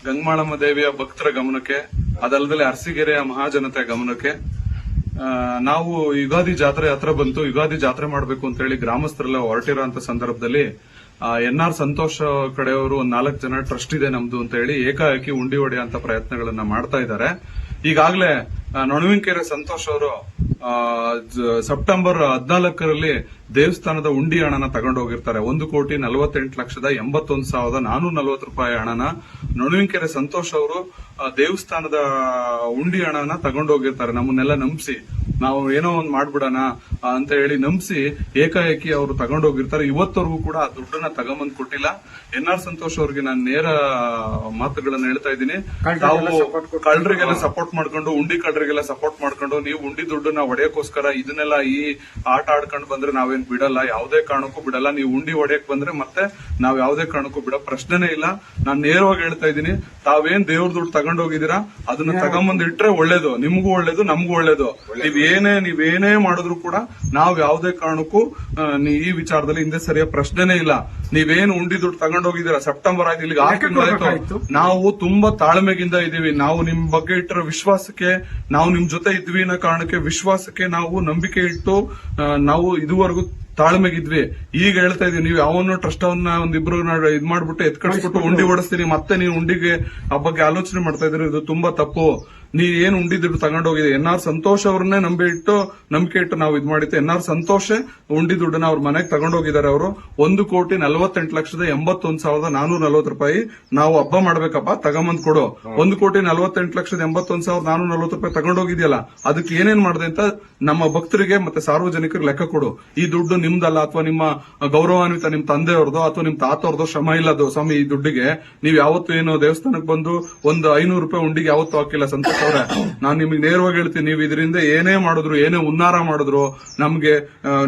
ಗಂಗಮಾಳಮ್ಮ ದೇವಿಯ ಭಕ್ತರ ಗಮನಕ್ಕೆ, ಅದಲ್ಲದೆ ಅರಸೀಕೆರೆಯ ಮಹಾಜನತೆ ಗಮನಕ್ಕೆ, ನಾವು ಯುಗಾದಿ ಜಾತ್ರೆ ಹತ್ರ ಬಂತು. ಯುಗಾದಿ ಜಾತ್ರೆ ಮಾಡಬೇಕು ಅಂತ ಹೇಳಿ ಗ್ರಾಮಸ್ಥರೆಲ್ಲ ಹೊರಟಿರೋಂತ ಸಂದರ್ಭದಲ್ಲಿ NR ಸಂತೋಷ್ ಕಡೆಯವರು 4 ಜನ ಟ್ರಸ್ಟ್ ಇದೆ ನಮ್ದು ಅಂತ ಹೇಳಿ ಏಕಾಏಕಿ ಉಂಡಿ ಹೊಡೆಯುವಂತ ಪ್ರಯತ್ನಗಳನ್ನ ಮಾಡ್ತಾ ಇದ್ದಾರೆ. ಈಗಾಗಲೇ ನೊಣವಿನಕೆರೆ ಸಂತೋಷ್ ಅವರು ಸೆಪ್ಟೆಂಬರ್ 14ರಲ್ಲಿ ದೇವಸ್ಥಾನದ ಉಂಡಿ ಹಣನ ತಗೊಂಡು ಹೋಗಿರ್ತಾರೆ. 1,48,81,440 ರೂಪಾಯಿ ಹಣನ ನೊಣವಿನಕೆರೆ ಸಂತೋಷ್ ಅವರು ದೇವಸ್ಥಾನದ ಉಂಡಿ ಹಣನ ತಗೊಂಡು ಹೋಗಿರ್ತಾರೆ. ನಮ್ಮನ್ನೆಲ್ಲ ನಂಬಿಸಿ ನಾವು ಏನೋ ಒಂದ್ ಮಾಡ್ಬಿಡೋಣ ಅಂತ ಹೇಳಿ ನಂಬಿಸಿ ಏಕಾಏಕಿ ಅವರು ತಗೊಂಡು ಹೋಗಿರ್ತಾರೆ. ಇವತ್ತವರೆಗೂ ಕೂಡ ಆ ದುಡ್ಡನ್ನ ತಗೊಂಬಂದ್ ಕೊಟ್ಟಿಲ್ಲ. NR ಸಂತೋಷ್ ಅವ್ರಿಗೆ ನಾನು ನೇರ ಮಾತುಗಳನ್ನ ಹೇಳ್ತಾ ಇದ್ದೀನಿ. ತಾವು ಕಳ್ಳರಿಗೆಲ್ಲ ಸಪೋರ್ಟ್ ಮಾಡ್ಕೊಂಡು, ಉಂಡಿ ಕಳ್ಳರಿಗೆಲ್ಲ ಸಪೋರ್ಟ್ ಮಾಡ್ಕೊಂಡು, ನೀವು ಉಂಡಿ ದುಡ್ಡನ್ನ ಹೊಡೆಯಕ್ಕೋಸ್ಕರ ಇದನ್ನೆಲ್ಲ ಈ ಆಟ ಆಡ್ಕೊಂಡು ಬಂದ್ರೆ ನಾವೇನ್ ಬಿಡಲ್ಲ, ಯಾವುದೇ ಕಾರಣಕ್ಕೂ ಬಿಡಲ್ಲ. ನೀವು ಉಂಡಿ ಹೊಡೆಯಕ್ ಬಂದ್ರೆ ಮತ್ತೆ ನಾವ್ ಯಾವುದೇ ಕಾರಣಕ್ಕೂ ಬಿಡೋ ಪ್ರಶ್ನೆನೇ ಇಲ್ಲ. ನಾನ್ ನೇರವಾಗಿ ಹೇಳ್ತಾ ಇದ್ದೀನಿ, ತಾವೇನ್ ದೇವ್ರ ದುಡ್ಡು ತಗೊಂಡೋಗಿದ್ದೀರಾ ಅದನ್ನ ತಗೊಂಬಂದ್ ಇಟ್ರೆ ಒಳ್ಳೇದು, ನಿಮ್ಗೂ ಒಳ್ಳೇದು, ನಮಗೂ ಒಳ್ಳೇದು. ನೀವೇನೇ ಮಾಡಿದ್ರು ಕೂಡ ನಾವ್ ಯಾವುದೇ ಕಾರಣಕ್ಕೂ ಈ ವಿಚಾರದಲ್ಲಿ ಹಿಂದೆ ಸರಿಯ ಪ್ರಶ್ನೆನೇ ಇಲ್ಲ. ನೀವೇನು ಉಂಡಿ ದುಡ್ಡು ತಗೊಂಡೋಗಿದ್ದೀರಾ, ಸೆಪ್ಟೆಂಬರ್ ಆಯ್ತು, ಇಲ್ಲಿಗೆ 6 ತಿಂಗಳಾಯ್ತು. ನಾವು ತುಂಬಾ ತಾಳ್ಮೆಗಿಂದ ಇದೀವಿ. ನಾವು ನಿಮ್ ಬಗ್ಗೆ ಇಟ್ಟಿರೋ ವಿಶ್ವಾಸಕ್ಕೆ, ನಾವು ನಿಮ್ ಜೊತೆ ಇದ್ವಿ ಅನ್ನೋ ಕಾರಣಕ್ಕೆ ವಿಶ್ವಾಸಕ್ಕೆ ನಾವು ನಂಬಿಕೆ ಇಟ್ಟು ನಾವು ಇದುವರೆಗೂ ತಾಳ್ಮೆಗಿದ್ವಿ. ಈಗ ಹೇಳ್ತಾ ಇದೀವಿ, ನೀವು ಯಾವನ್ನೋ ಟ್ರಸ್ಟ್ ಅವನ್ನ ಒಂದಿಬ್ರು ಇದ್ ಮಾಡ್ಬಿಟ್ಟು ಎತ್ಕಡಿಸ್ಬಿಟ್ಟು ಉಂಡಿ ಓಡಿಸ್ತೀರಿ, ಮತ್ತೆ ನೀವು ಉಂಡಿಗೆ ಆ ಬಗ್ಗೆ ಆಲೋಚನೆ ಮಾಡ್ತಾ ಇದ್ರಿ. ಇದು ತುಂಬಾ ತಪ್ಪು. ನೀವ್ ಏನ್ ಉಂಡಿ ದುಡ್ಡು ತಗೊಂಡೋಗಿದೆ NR ಸಂತೋಷ್ ಅವ್ರನ್ನೇ ನಂಬಿಕೆ ಇಟ್ಟು ನಾವು ಇದ್ ಮಾಡಿತ್ತು. NR ಸಂತೋಷ್ ಉಂಡಿ ದುಡ್ಡನ್ನ ಅವ್ರ ಮನೆಗೆ ತಗೊಂಡೋಗಿದ್ದಾರೆ. ಅವರು 1,48,81,440 ರೂಪಾಯಿ ನಾವು ಹಬ್ಬ ಮಾಡ್ಬೇಕಪ್ಪ, ತಗೊಂಬಂದ್ ಕೊಡು. 1,48,81,440 ರೂಪಾಯಿ ತಗೊಂಡೋಗಿದ್ಯಲ್ಲ, ಅದಕ್ಕೆ ಏನೇನ್ ಮಾಡಿದೆ ಅಂತ ನಮ್ಮ ಭಕ್ತರಿಗೆ ಮತ್ತೆ ಸಾರ್ವಜನಿಕರಿಗೆ ಲೆಕ್ಕ ಕೊಡು. ಈ ದುಡ್ಡು ನಿಮ್ದಲ್ಲ, ಅಥವಾ ನಿಮ್ಮ ಗೌರವಾನ್ವಿತ ನಿಮ್ ತಂದೆಯವ್ರದೋ ಅಥವಾ ನಿಮ್ ತಾತವ್ರದೋ ಶ್ರಮ ಇಲ್ಲದೋ ಸ್ವಾಮಿ. ಈ ದುಡ್ಡಿಗೆ ನೀವ್ ಯಾವತ್ತು ಏನು ದೇವಸ್ಥಾನಕ್ಕೆ ಬಂದು ಒಂದು 500 ರೂಪಾಯಿ ಉಂಡಿಗೆ ಯಾವತ್ತೂ ಹಾಕಿಲ್ಲ ಸಂತೋಷ್ ಅವ್ರೆ. ನಾನ್ ನಿಮಗೆ ನೇರವಾಗಿ ಹೇಳ್ತೀನಿ, ನೀವು ಇದರಿಂದ ಏನೇ ಮಾಡಿದ್ರು, ಏನೇ ಉನ್ನಾರ ಮಾಡಿದ್ರು, ನಮ್ಗೆ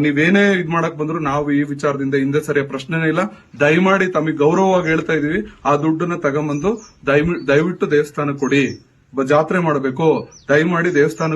ನೀವೇನೇ ಇದ್ ಮಾಡಕ್ ಬಂದ್ರು ನಾವು ಈ ವಿಚಾರದಿಂದ ಹಿಂದೆ ಸರಿಯ ಪ್ರಶ್ನೆನೇ ಇಲ್ಲ. ದಯಮಾಡಿ ತಮಗೆ ಗೌರವವಾಗಿ ಹೇಳ್ತಾ ಇದೀವಿ, ಆ ದುಡ್ಡನ್ನ ತಗೊಂಬಂದು ದಯವಿಟ್ಟು ದೇವಸ್ಥಾನಕ್ಕೆ ಕೊಡಿ. ಜಾತ್ರೆ ಮಾಡಬೇಕು, ದಯಮಾಡಿ ದೇವಸ್ಥಾನ